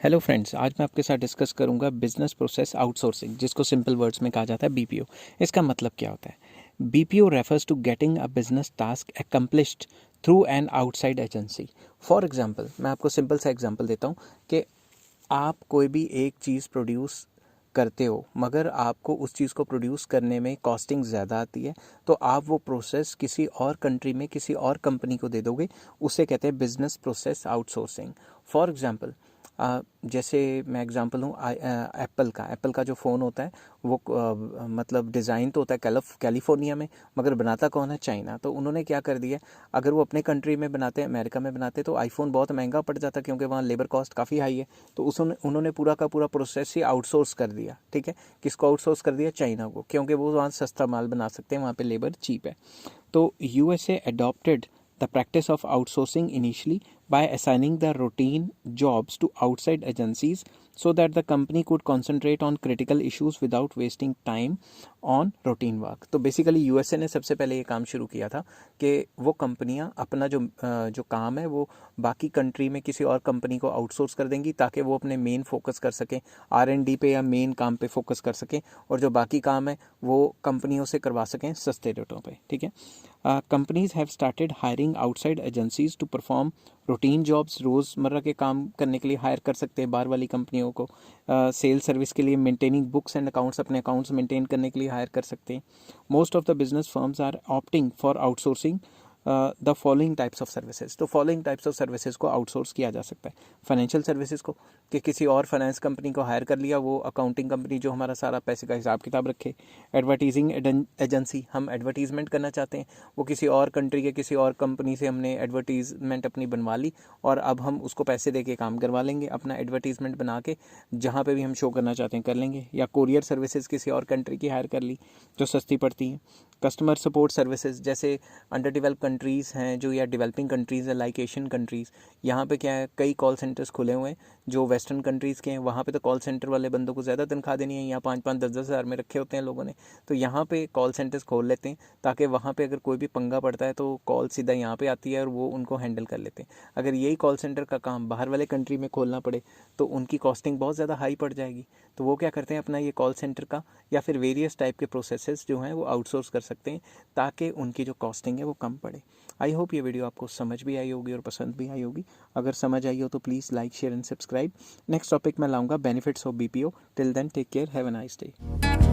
Hello friends, आज मैं आपके साथ डिस्कस करूंगा बिजनेस प्रोसेस आउटसोर्सिंग, जिसको सिंपल वर्ड्स में कहा जाता है बीपीओ। इसका मतलब क्या होता है? BPO refers to getting a business task accomplished through an outside agency. For example, मैं आपको सिंपल सा एग्जांपल देता हूँ कि आप कोई भी एक चीज़ प्रोड्यूस करते हो, मगर आपको उस चीज़ को प्रोड्यूस करने में कॉस्टिंग ज़्यादा आती है, तो आप वो प्रोसेस किसी और कंट्री में किसी और कंपनी को दे दोगे। उसे कहते हैं business process outsourcing. For example, जैसे मैं एग्जांपल हूँ एप्पल का जो फ़ोन होता है वो मतलब डिज़ाइन तो होता है कैलिफोर्निया में, मगर बनाता कौन है? चाइना। तो उन्होंने क्या कर दिया, अगर वो अपने कंट्री में बनाते, अमेरिका में बनाते, तो आईफोन बहुत महंगा पड़ जाता, क्योंकि वहाँ लेबर कॉस्ट काफ़ी हाई है। तो उन्होंने पूरा का पूरा प्रोसेस ही आउटसोर्स कर दिया। ठीक है, किसको आउटसोर्स कर दिया? चाइना को, क्योंकि वो वहाँ सस्ता माल बना सकते हैं, वहाँ पे लेबर चीप है। तो USA adopted the practice of outsourcing initially by assigning the routine jobs to outside agencies so that the company could concentrate on critical issues without wasting time on routine work। तो basically USA ने सबसे पहले ये काम शुरू किया था कि वो कंपनियां अपना जो काम है वो बाकी कंट्री में किसी और कंपनी को आउटसोर्स कर देंगी, ताकि वो अपने मेन फोकस कर सकें, R&D पे या मेन काम पे फोकस कर सकें, और जो बाकी काम है वो कंपनियों से करवा सकें सस्ते रेटों पे। ठीक है, companies have started hiring outside agencies to perform routine jobs. रोज़मर्रा के काम करने के लिए हायर कर सकते हैं बाहर वाली कंपनियों को। सेल सर्विस के लिए मेंटेनिंग बुक्स एंड अकाउंट्स, अपने अकाउंट्स मेंटेन करने के लिए हायर कर सकते हैं। Most of the business firms are opting for outsourcing the following types of services. तो फॉलोइंग टाइप्स ऑफ सर्विसेज को आउटसोर्स किया जा सकता है। फाइनेंशियल सर्विसेज को, कि किसी और फाइनेंस कंपनी को हायर कर लिया, वो अकाउंटिंग कंपनी जो हमारा सारा पैसे का हिसाब किताब रखे। एडवर्टीजिंग एजेंसी, हम एडवर्टीजमेंट करना चाहते हैं, वो किसी और कंट्री के किसी और कंपनी से हमने एडवर्टीजमेंट अपनी बनवा ली, और अब हम उसको पैसे दे के काम करवा लेंगे, अपना एडवर्टीजमेंट बना के जहाँ पे भी हम शो करना चाहते हैं कर लेंगे। या कोरियर सर्विसेज, किसी और कंट्री की हायर कर ली जो सस्ती पड़ती हैं। कस्टमर सपोर्ट सर्विसेज, जैसे अंडर डेवलप कंट्रीज़ हैं जो, या डेवलपिंग कंट्रीज़ है लाइक एशियन कंट्रीज़, यहाँ पे क्या है, कई कॉल सेंटर्स खुले हुए हैं जो वेस्टर्न कंट्रीज़ के हैं। वहाँ पे तो कॉल सेंटर वाले बंदों को ज़्यादा तनख्वाह देनी है, यहाँ 5-5, 10-10 हज़ार में रखे होते हैं लोगों ने। तो यहाँ पे कॉल सेंटर्स खोल लेते हैं, ताकि वहाँ पे अगर कोई भी पंगा पड़ता है तो कॉल सीधा यहाँ पे आती है और वो उनको हैंडल कर लेते हैं। अगर यही कॉल सेंटर का काम बाहर वाले कंट्री में खोलना पड़े तो उनकी कॉस्टिंग बहुत ज़्यादा हाई पड़ जाएगी। तो वो क्या करते हैं, अपना ये कॉल सेंटर का या फिर वेरियस टाइप के प्रोसेसेस जो हैं वो आउटसोर्स कर सकते हैं, ताकि उनकी जो कॉस्टिंग है वो कम पड़े। आई होप ये वीडियो आपको समझ भी आई होगी और पसंद भी आई होगी। अगर समझ आई हो तो please like, share and subscribe. Next topic मैं लाऊंगा benefits of BPO. Till then take care, have a nice day.